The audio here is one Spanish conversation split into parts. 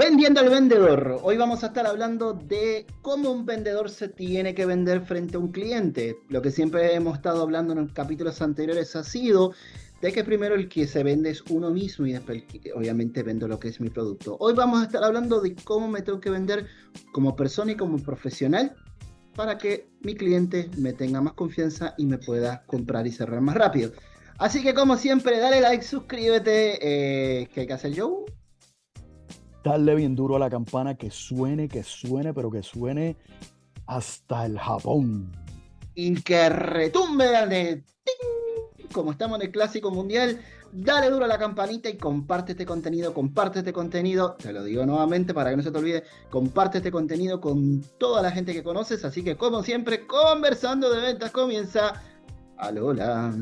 Vendiendo al vendedor. Hoy vamos a estar hablando de cómo un vendedor se tiene que vender frente a un cliente. Lo que siempre hemos estado hablando en capítulos anteriores ha sido de que primero el que se vende es uno mismo y después obviamente vendo lo que es mi producto. Hoy vamos a estar hablando de cómo me tengo que vender como persona y como profesional para que mi cliente me tenga más confianza y me pueda comprar y cerrar más rápido. Así que como siempre, dale like, suscríbete. ¿Qué hay que hacer, Joe? Darle bien duro a la campana, que suene, pero que suene hasta el Japón. Y que retumbe de ¡ting! Como estamos en el Clásico Mundial, dale duro a la campanita y comparte este contenido, te lo digo nuevamente para que no se te olvide, comparte este contenido con toda la gente que conoces, así que como siempre, Conversando de Ventas comienza. Alola.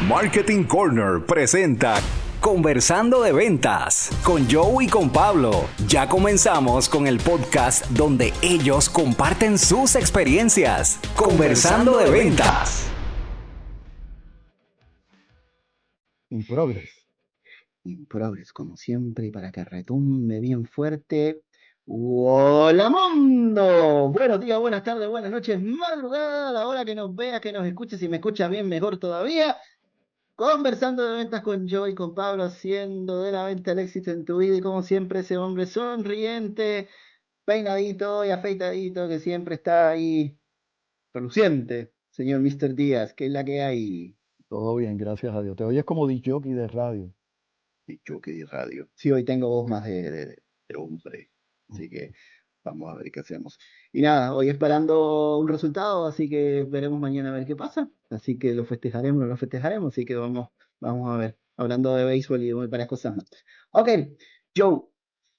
Marketing Corner presenta Conversando de Ventas con Joe y con Pablo. Ya comenzamos con el podcast donde ellos comparten sus experiencias. Conversando de Ventas. In progress. In progress, como siempre, y para que retumbe bien fuerte. ¡Hola mundo! Buenos días, buenas tardes, buenas noches, madrugada, a la hora que nos veas, que nos escuches, si me escuchas bien, mejor todavía. Conversando de ventas con Joe y con Pablo, haciendo de la venta el éxito en tu vida y como siempre ese hombre sonriente, peinadito y afeitadito que siempre está ahí reluciente, señor Mr. Díaz, que es la que hay. Todo bien, gracias a Dios. Te oyes como disc-jockey de radio. Dicho que de radio. Sí, hoy tengo voz más de hombre, así que vamos a ver qué hacemos. Y nada, hoy esperando un resultado, así que veremos mañana a ver qué pasa. Así que lo festejaremos, lo festejaremos, así que vamos a ver, hablando de béisbol y de varias cosas más. Ok, Joe,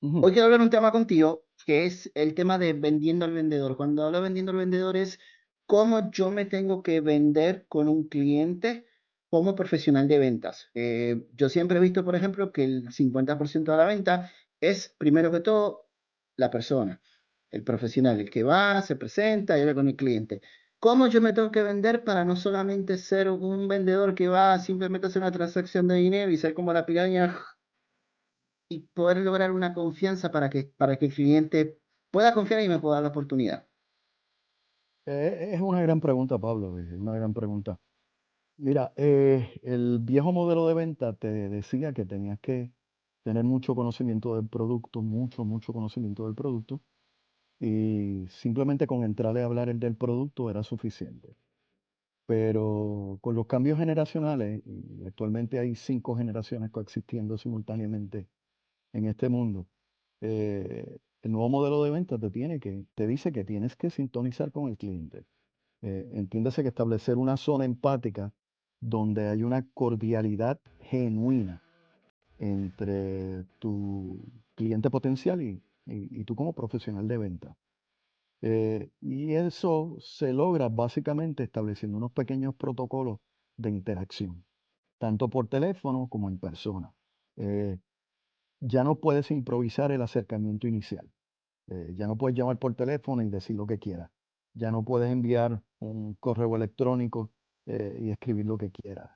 Ujú. hoy quiero hablar un tema contigo, que es el tema de vendiendo al vendedor. Cuando hablo de vendiendo al vendedor es cómo yo me tengo que vender con un cliente como profesional de ventas. Yo siempre he visto, por ejemplo, que el 50% de la venta es, primero que todo, la persona, el profesional, el que va, se presenta y habla con el cliente. ¿Cómo yo me tengo que vender para no solamente ser un vendedor que va simplemente a hacer una transacción de dinero y ser como la piraña y poder lograr una confianza para que el cliente pueda confiar y me pueda dar la oportunidad? Es una gran pregunta, Pablo, es una gran pregunta. Mira, el viejo modelo de venta te decía que tenías que tener mucho conocimiento del producto, mucho conocimiento del producto, y simplemente con entrarle a hablar el del producto era suficiente. Pero con los cambios generacionales, y actualmente hay 5 generaciones coexistiendo simultáneamente en este mundo, el nuevo modelo de venta te dice que tienes que sintonizar con el cliente. Entiéndase que establecer una zona empática donde hay una cordialidad genuina entre tu cliente potencial y tú como profesional de venta. Y eso se logra básicamente estableciendo unos pequeños protocolos de interacción, tanto por teléfono como en persona. Eh, ya no puedes improvisar el acercamiento inicial. Ya no puedes llamar por teléfono y decir lo que quieras. Ya no puedes enviar un correo electrónico y escribir lo que quieras.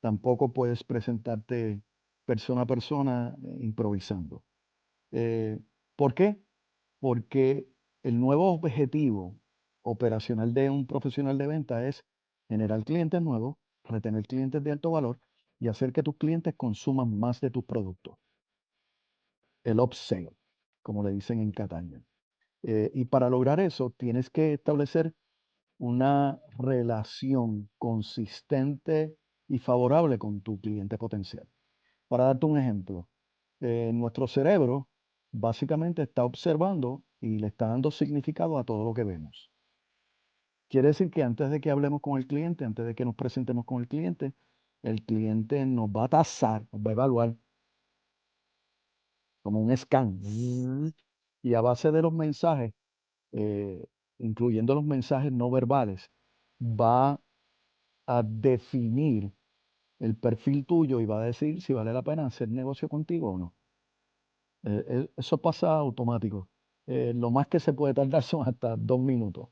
Tampoco puedes presentarte persona a persona improvisando. Eh, ¿Por qué? Porque el nuevo objetivo operacional de un profesional de venta es generar clientes nuevos, retener clientes de alto valor y hacer que tus clientes consuman más de tus productos. El upsell, como le dicen en Cataño. Y para lograr eso, tienes que establecer una relación consistente y favorable con tu cliente potencial. Para darte un ejemplo, nuestro cerebro básicamente está observando y le está dando significado a todo lo que vemos. Quiere decir que antes de que hablemos con el cliente, antes de que nos presentemos con el cliente nos va a tasar, nos va a evaluar como un scan. Y a base de los mensajes, eh, incluyendo los mensajes no verbales, va a definir el perfil tuyo y va a decir si vale la pena hacer negocio contigo o no. Eso pasa automático. Lo más que se puede tardar son hasta 2 minutos,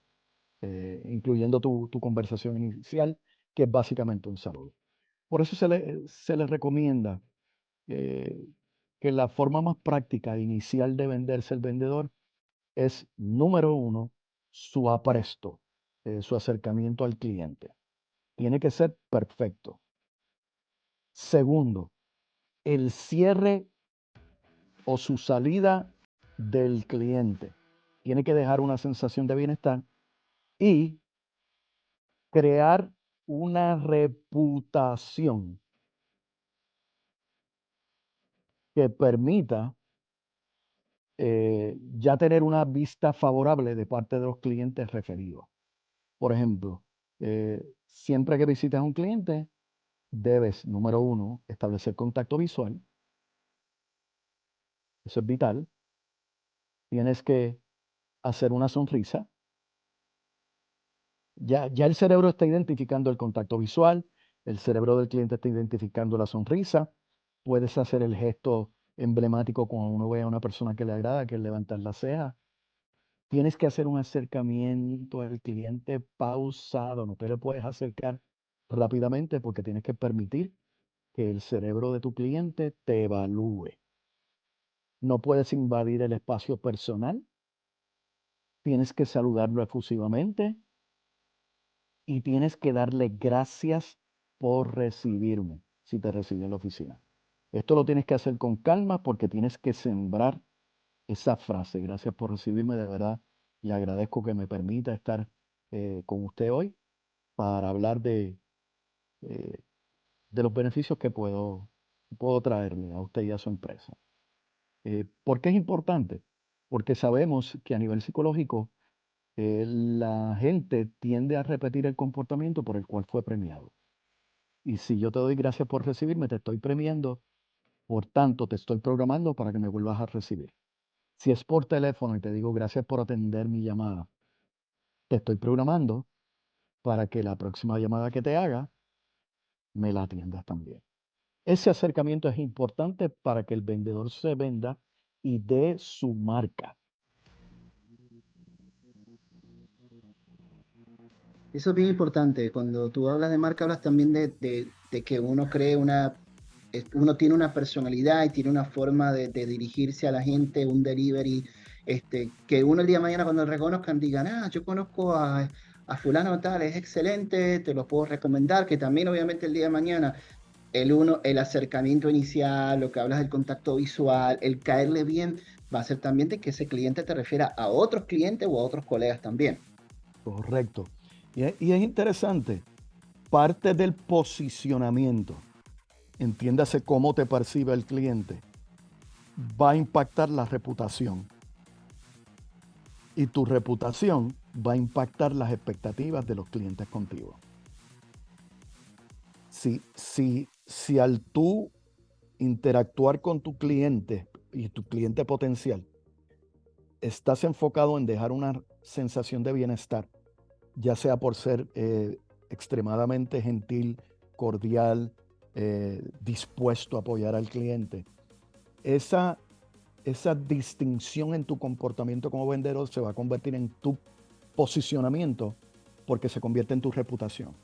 incluyendo tu conversación inicial, que es básicamente un saludo. Por eso se le recomienda eh, que la forma más práctica inicial de venderse el vendedor es, número uno, su apresto, su acercamiento al cliente. Tiene que ser perfecto. Segundo, el cierre o su salida del cliente. Tiene que dejar una sensación de bienestar y crear una reputación que permita ya tener una vista favorable de parte de los clientes referidos. Por ejemplo, siempre que visitas a un cliente, debes, número uno, establecer contacto visual. Eso es vital. Tienes que hacer una sonrisa. Ya el cerebro está identificando el contacto visual, el cerebro del cliente está identificando la sonrisa. Puedes hacer el gesto emblemático cuando uno ve a una persona que le agrada, que es levantar la ceja. Tienes que hacer un acercamiento al cliente pausado, no te le puedes acercar rápidamente porque tienes que permitir que el cerebro de tu cliente te evalúe. No puedes invadir el espacio personal, tienes que saludarlo efusivamente y tienes que darle gracias por recibirme, si te recibe en la oficina. Esto lo tienes que hacer con calma porque tienes que sembrar esa frase. Gracias por recibirme, de verdad. Le agradezco que me permita estar con usted hoy para hablar eh, de los beneficios que puedo traerle a usted y a su empresa. ¿Por qué es importante? Porque sabemos que a nivel psicológico la gente tiende a repetir el comportamiento por el cual fue premiado. Y si yo te doy gracias por recibirme, te estoy premiando, por tanto te estoy programando para que me vuelvas a recibir. Si es por teléfono y te digo gracias por atender mi llamada, te estoy programando para que la próxima llamada que te haga, me la atiendas también. Ese acercamiento es importante para que el vendedor se venda y dé su marca. Eso es bien importante. Cuando tú hablas de marca, hablas también de que uno cree uno tiene una personalidad y tiene una forma de dirigirse a la gente, un delivery, que uno el día de mañana cuando lo reconozcan digan, yo conozco a fulano tal, es excelente, te lo puedo recomendar, que también obviamente el día de mañana el acercamiento inicial, lo que hablas del contacto visual, el caerle bien, va a ser también de que ese cliente te refiera a otros clientes o a otros colegas también. Correcto. Y es interesante, parte del posicionamiento, entiéndase cómo te percibe el cliente, va a impactar la reputación. Y tu reputación va a impactar las expectativas de los clientes contigo. Si al tú interactuar con tu cliente y tu cliente potencial, estás enfocado en dejar una sensación de bienestar, ya sea por ser extremadamente gentil, cordial, dispuesto a apoyar al cliente, esa distinción en tu comportamiento como vendedor se va a convertir en tu posicionamiento porque se convierte en tu reputación.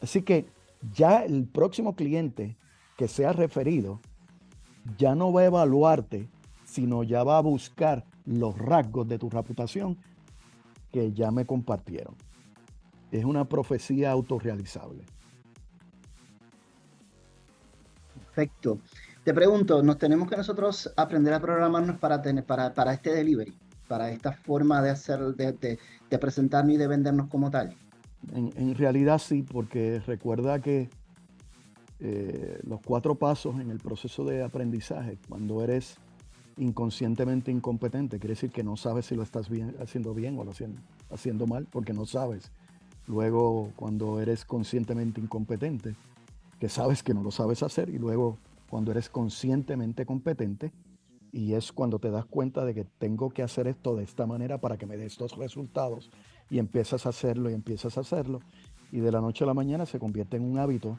Así que ya el próximo cliente que sea referido ya no va a evaluarte, sino ya va a buscar los rasgos de tu reputación que ya me compartieron. Es una profecía autorrealizable. Perfecto. Te pregunto, ¿nos tenemos que nosotros aprender a programarnos para este delivery, para esta forma de hacer, de presentarnos y de vendernos como tal? En realidad sí, porque recuerda que los 4 pasos en el proceso de aprendizaje, cuando eres inconscientemente incompetente, quiere decir que no sabes si lo estás haciendo bien o lo haciendo mal, porque no sabes. Luego, cuando eres conscientemente incompetente, que sabes que no lo sabes hacer, y luego cuando eres conscientemente competente, y es cuando te das cuenta de que tengo que hacer esto de esta manera para que me dé estos resultados, y empiezas a hacerlo y empiezas a hacerlo, y de la noche a la mañana se convierte en un hábito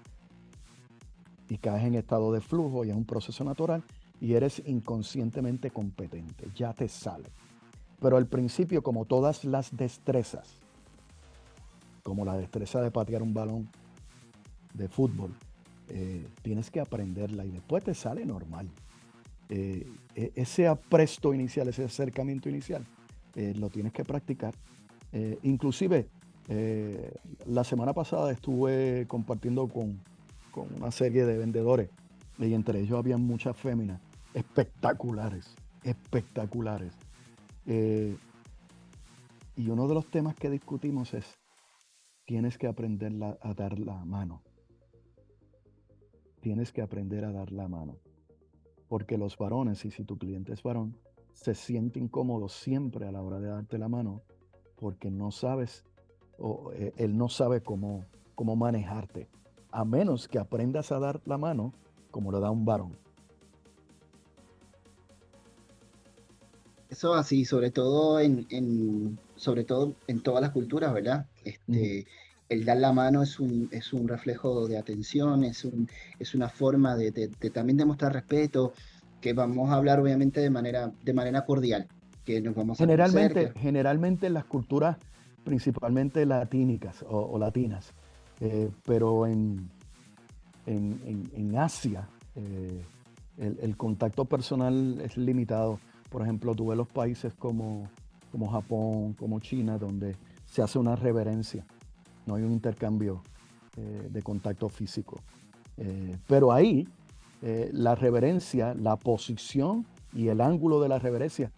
y caes en estado de flujo y es un proceso natural y eres inconscientemente competente, ya te sale. Pero al principio, como todas las destrezas, como la destreza de patear un balón de fútbol, tienes que aprenderla y después te sale normal. ese apresto inicial, ese acercamiento inicial, lo tienes que practicar. Inclusive, la semana pasada estuve compartiendo con una serie de vendedores y entre ellos había muchas féminas espectaculares, espectaculares. Eh, y uno de los temas que discutimos es, tienes que aprender a dar la mano. Tienes que aprender a dar la mano. Porque los varones, y si tu cliente es varón, se siente incómodo siempre a la hora de darte la mano porque no sabes, él no sabe cómo manejarte, a menos que aprendas a dar la mano como lo da un varón. Eso así, sobre todo en todas las culturas, ¿verdad? Ujú. El dar la mano es un reflejo de atención, es una forma de también demostrar respeto, que vamos a hablar obviamente de manera cordial, que nos vamos a conocer, Generalmente en las culturas principalmente latínicas o latinas, pero en Asia el contacto personal es limitado. Por ejemplo, tú ves los países como Japón, como China, donde se hace una reverencia, no hay un intercambio de contacto físico. Pero ahí la reverencia, la posición y el ángulo de la reverencia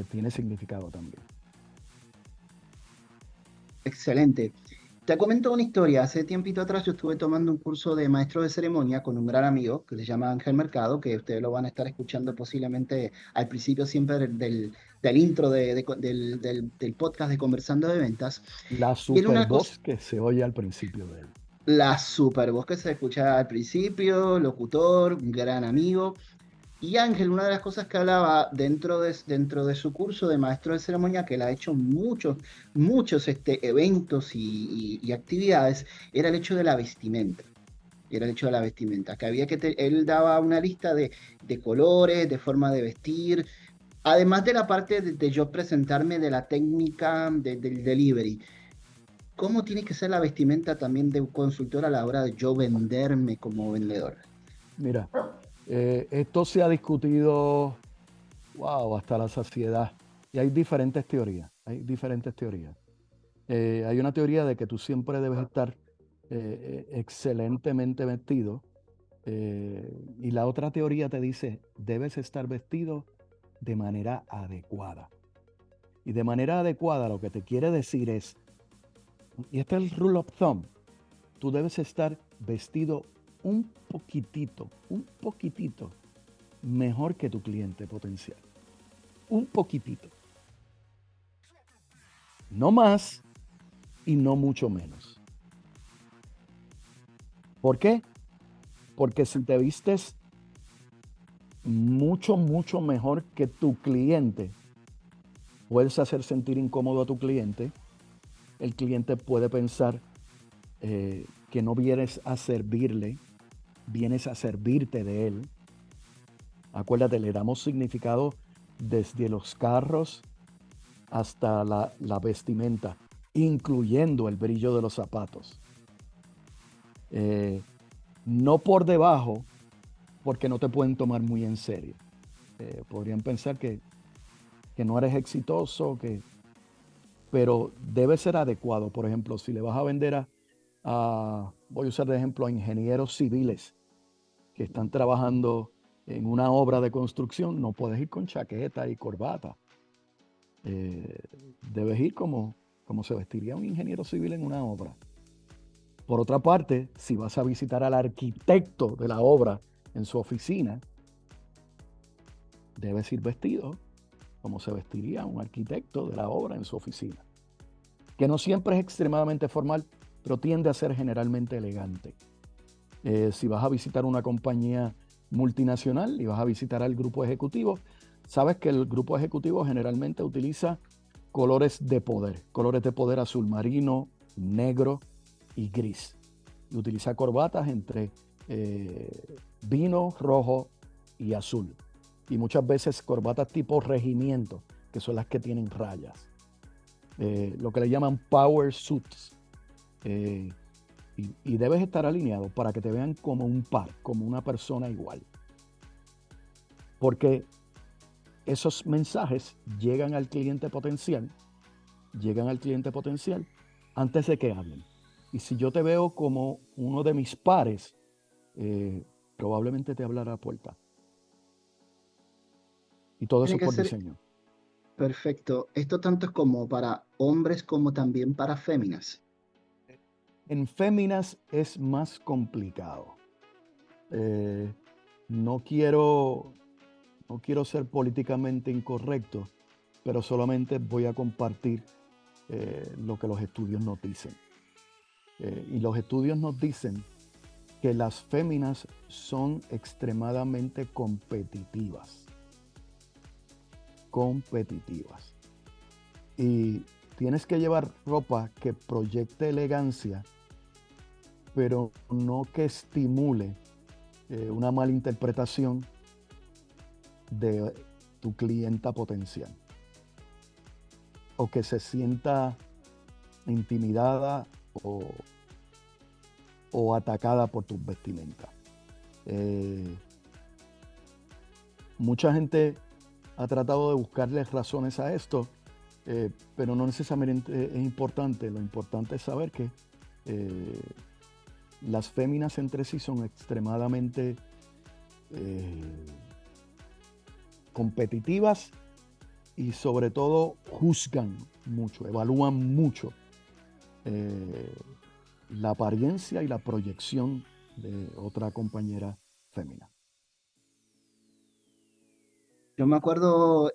tiene significado también. excelente. Te comento una historia. Hace tiempito atrás yo estuve tomando un curso de maestro de ceremonia con un gran amigo que se llama Ángel Mercado, que ustedes lo van a estar escuchando posiblemente al principio siempre del intro del podcast de Conversando de Ventas. La Y era super una cosa, voz que se oye al principio de él. la super voz que se escucha al principio, locutor, un gran amigo. Y Ángel, una de las cosas que hablaba dentro de su curso de maestro de ceremonia, que él ha hecho muchos eventos y actividades, era el hecho de la vestimenta. Era el hecho de la vestimenta, que había él daba una lista de colores, de forma de vestir, además de la parte de yo presentarme de la técnica del delivery. ¿Cómo tiene que ser la vestimenta también de un consultor a la hora de yo venderme como vendedor? Mira, esto se ha discutido, wow, hasta la saciedad. Y hay diferentes teorías, hay diferentes teorías. Hay una teoría de que tú siempre debes estar excelentemente vestido. Y la otra teoría te dice, debes estar vestido de manera adecuada. Y de manera adecuada lo que te quiere decir es, y este es el rule of thumb, tú debes estar vestido un poquitito mejor que tu cliente potencial. Un poquitito. No más y no mucho menos. ¿Por qué? Porque si te vistes mucho mejor que tu cliente, puedes hacer sentir incómodo a tu cliente. El cliente puede pensar que no vienes a servirle, vienes a servirte de él. Acuérdate, le damos significado desde los carros hasta la vestimenta, incluyendo el brillo de los zapatos. No por debajo, porque no te pueden tomar muy en serio. Podrían pensar que no eres exitoso, pero debe ser adecuado. Por ejemplo, si le vas a vender voy a usar de ejemplo a ingenieros civiles que están trabajando en una obra de construcción, no puedes ir con chaqueta y corbata. Debes ir como se vestiría un ingeniero civil en una obra. Por otra parte, si vas a visitar al arquitecto de la obra en su oficina, debes ir vestido como se vestiría un arquitecto de la obra en su oficina, que no siempre es extremadamente formal, pero tiende a ser generalmente elegante. Si vas a visitar una compañía multinacional y vas a visitar al grupo ejecutivo, sabes que el grupo ejecutivo generalmente utiliza colores de poder azul marino, negro y gris. Y utiliza corbatas entre vino, rojo y azul. Y muchas veces corbatas tipo regimiento, que son las que tienen rayas. Lo que le llaman power suits. Y debes estar alineado para que te vean como un par, como una persona igual. porque esos mensajes llegan al cliente potencial antes de que hablen. Y si yo te veo como uno de mis pares, probablemente te hablará a puerta. Y todo eso Tiene es que por ser diseño. perfecto. Esto tanto es como para hombres como también para féminas. En féminas es más complicado. Eh, no quiero ser políticamente incorrecto, pero solamente voy a compartir lo que los estudios nos dicen. Y los estudios nos dicen que las féminas son extremadamente competitivas. Y tienes que llevar ropa que proyecte elegancia, pero no que estimule una mala interpretación de tu clienta potencial, o que se sienta intimidada o atacada por tus vestimentas. Mucha gente ha tratado de buscarle razones a esto, pero no necesariamente es importante. Lo importante es saber que las féminas entre sí son extremadamente competitivas y sobre todo juzgan mucho, evalúan mucho la apariencia y la proyección de otra compañera fémina. Yo me acuerdo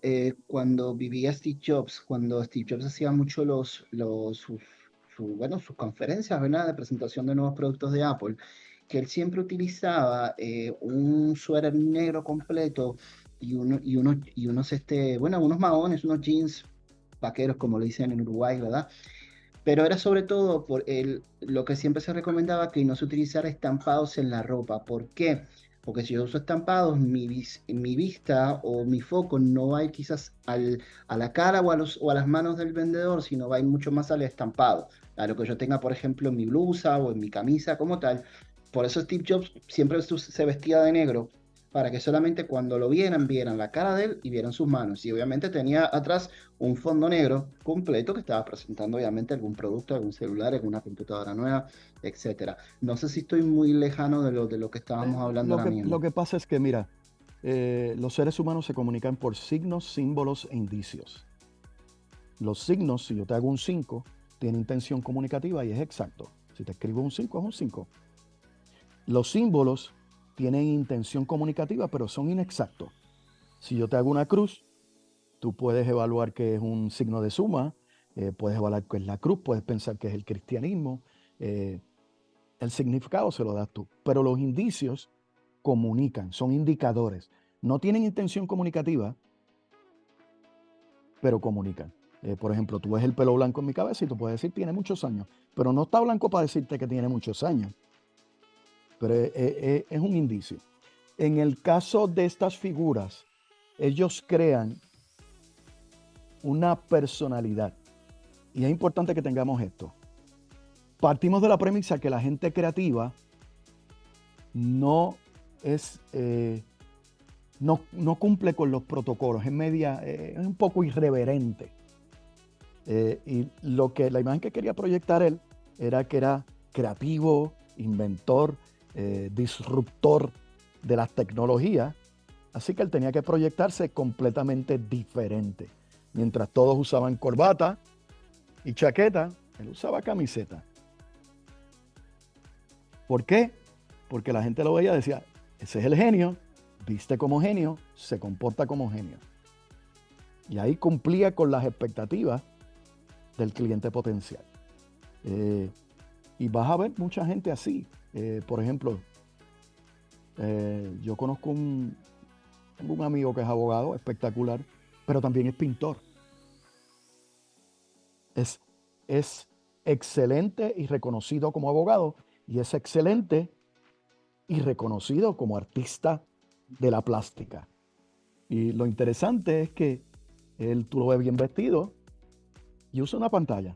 cuando vivía Steve Jobs, cuando Steve Jobs hacía mucho sus conferencias, ¿verdad? De presentación de nuevos productos de Apple, que él siempre utilizaba un suéter negro completo unos maones, unos jeans vaqueros, como le dicen en Uruguay, ¿verdad? Pero era sobre todo lo que siempre se recomendaba, que no se utilizara estampados en la ropa. ¿Por qué? Porque si yo uso estampados, mi vista o mi foco no va a ir quizás a la cara o a las manos del vendedor, sino va a ir mucho más al estampado, a lo que yo tenga, por ejemplo, en mi blusa o en mi camisa como tal. Por eso Steve Jobs siempre se vestía de negro, para que solamente cuando lo vieran la cara de él y vieran sus manos. Y obviamente tenía atrás un fondo negro completo que estaba presentando obviamente algún producto, algún celular, alguna computadora nueva, etcétera. No sé si estoy muy lejano de lo que estábamos hablando ahora Lo mismo. que pasa es que, mira, los seres humanos se comunican por signos, símbolos e indicios. Los signos, si yo te hago un 5, tiene intención comunicativa y es exacto. Si te escribo un 5, es un 5. Los símbolos tienen intención comunicativa, pero son inexactos. Si yo te hago una cruz, tú puedes evaluar que es un signo de suma, puedes evaluar que es la cruz, puedes pensar que es el cristianismo. El significado se lo das tú. Pero los indicios comunican, son indicadores. No tienen intención comunicativa, pero comunican. Por ejemplo, tú ves el pelo blanco en mi cabeza y tú puedes decir tiene muchos años, pero no está blanco para decirte que tiene muchos años. Pero es un indicio. En el caso de estas figuras, ellos crean una personalidad. Y es importante que tengamos esto. Partimos de la premisa que la gente creativa no es, no cumple con los protocolos, es un poco irreverente. Y la imagen que quería proyectar él era que era creativo, inventor, disruptor de las tecnologías. Así que él tenía que proyectarse completamente diferente. Mientras todos usaban corbata y chaqueta, él usaba camiseta. ¿Por qué? Porque la gente lo veía y decía, ese es el genio, viste como genio, se comporta como genio. Y ahí cumplía con las expectativas del cliente potencial. Y vas a ver mucha gente así. Por ejemplo, yo conozco tengo un amigo que es abogado, espectacular, pero también es pintor. Es excelente y reconocido como abogado, y es excelente y reconocido como artista de la plástica. Y lo interesante es que tú lo ves bien vestido y usa una pantalla.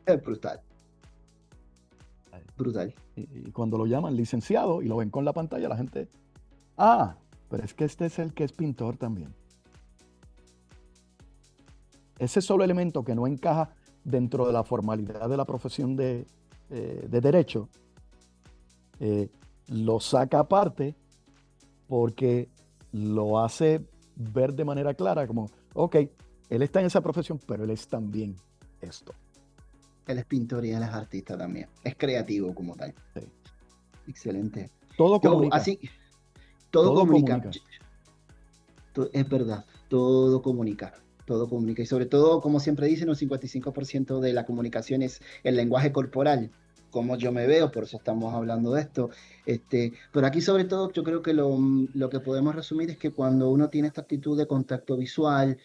Es brutal. Brutal. Y cuando lo llaman licenciado y lo ven con la pantalla, la gente, pero es que este es el que es pintor también. Ese solo elemento que no encaja dentro de la formalidad de la profesión de derecho, lo saca aparte porque lo hace ver de manera clara como, ok, él está en esa profesión, pero él es también esto. Él es pintor y él es artista también. Es creativo como tal. Sí. Excelente. Todo comunica. Así, todo comunica. comunica. Es verdad, todo comunica. Todo comunica. Y sobre todo, como siempre dicen, un 55% de la comunicación es el lenguaje corporal. Cómo yo me veo, por eso estamos hablando de esto. Pero aquí sobre todo yo creo que lo que podemos resumir es que cuando uno tiene esta actitud de contacto visual,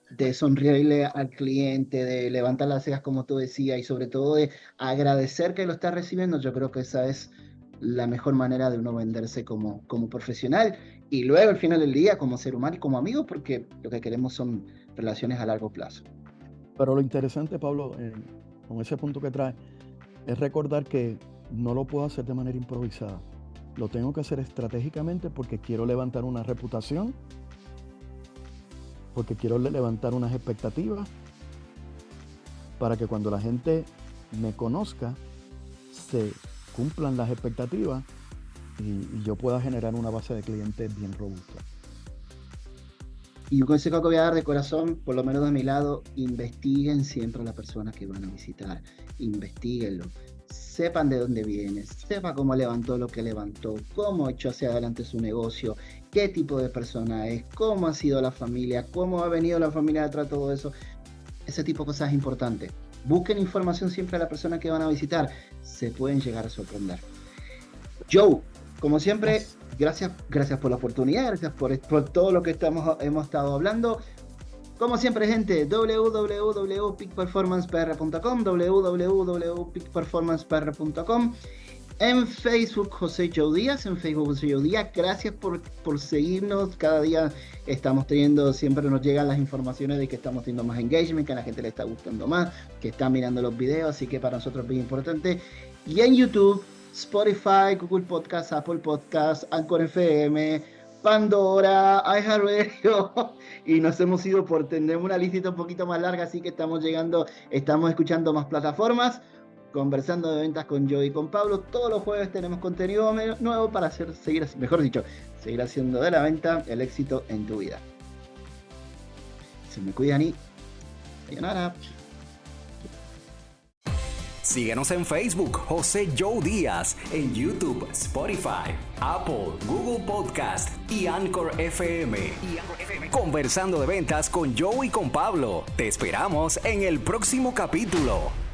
de sonreírle al cliente, de levantar las cejas como tú decías, y sobre todo de agradecer que lo está recibiendo, yo creo que esa es la mejor manera de uno venderse como profesional y luego al final del día como ser humano y como amigo, porque lo que queremos son relaciones a largo plazo. Pero lo interesante, Pablo, con ese punto que trae, es recordar que no lo puedo hacer de manera improvisada. Lo tengo que hacer estratégicamente porque quiero levantar una reputación, porque quiero levantar unas expectativas, para que cuando la gente me conozca, se cumplan las expectativas y yo pueda generar una base de clientes bien robusta. Y un consejo que voy a dar de corazón, por lo menos de mi lado, investiguen siempre a la persona que van a visitar. Investíguenlo. Sepan de dónde viene, sepa cómo levantó lo que levantó, cómo echó hacia adelante su negocio, qué tipo de persona es, cómo ha sido la familia, cómo ha venido la familia detrás de todo eso. Ese tipo de cosas es importante. Busquen información siempre a la persona que van a visitar. Se pueden llegar a sorprender. Joe, como siempre, gracias por la oportunidad, gracias por todo lo que hemos estado hablando. Como siempre, gente, www.peakperformancepr.com, www.peakperformancepr.com. En Facebook, José Joe Díaz, Gracias por seguirnos. Cada día siempre nos llegan las informaciones de que estamos teniendo más engagement, que a la gente le está gustando más, que están mirando los videos, así que para nosotros es bien importante. Y en YouTube, Spotify, Google Podcast, Apple Podcast, Anchor FM, Pandora, iHeartRadio, y nos hemos ido tenemos una lista un poquito más larga, así que estamos escuchando más plataformas, conversando de ventas con Joe y con Pablo. Todos los jueves tenemos contenido nuevo para seguir haciendo de la venta el éxito en tu vida. Se me cuidan y sayonara. Síguenos en Facebook, José Joe Díaz, en YouTube, Spotify, Apple, Google Podcast y Anchor FM. Conversando de ventas con Joe y con Pablo. Te esperamos en el próximo capítulo.